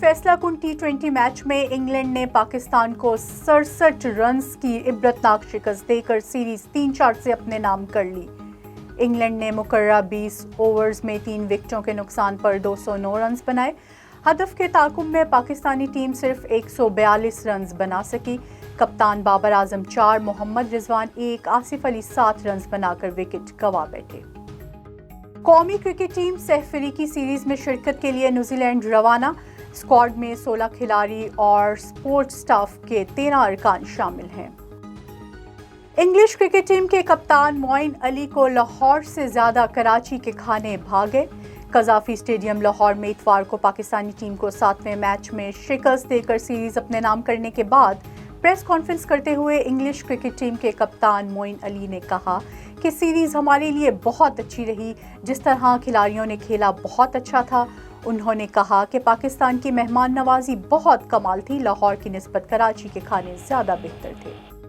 फैसला कुन T20 match में इंग्लैंड ने पाकिस्तान को 67 रन्स की इबरतनाक शिकस्त देकर सीरीज 3-4 से अपने नाम कर ली। इंग्लैंड ने मुकर्रर 20 ओवर्स में 3 विकेटों के नुकसान पर 209 रन्स बनाए। हदफ के ताकुब में पाकिस्तानी टीम सिर्फ 142 रन्स बना सकी। कप्तान बाबर आजम 4, मोहम्मद रिजवान 1, आसिफ अली 7 रन्स बनाकर विकेट गंवा बैठे। कौमी क्रिकेट टीम सह अफ्रीकी सीरीज में शिरकत के लिए न्यूजीलैंड रवाना। स्क्वाड में 16 खिलाड़ी और स्पोर्ट स्टाफ के 13 अरकान शामिल हैं। इंग्लिश क्रिकेट टीम के कप्तान मोइन अली को लाहौर से ज्यादा कराची के खाने भागे। कजाफी स्टेडियम लाहौर में इतवार को पाकिस्तानी टीम को 7वें मैच में शिकस्त देकर सीरीज अपने नाम करने के बाद प्रेस कॉन्फ्रेंस करते हुए इंग्लिश क्रिकेट टीम के कप्तान मोइन अली ने कहा कि सीरीज हमारे लिए बहुत अच्छी रही। जिस तरह खिलाड़ियों ने खेला बहुत अच्छा था। उन्होंने कहा कि पाकिस्तान की मेहमान नवाजी बहुत कमाल थी। लाहौर की निस्बत कराची के खाने ज्यादा बेहतर थे।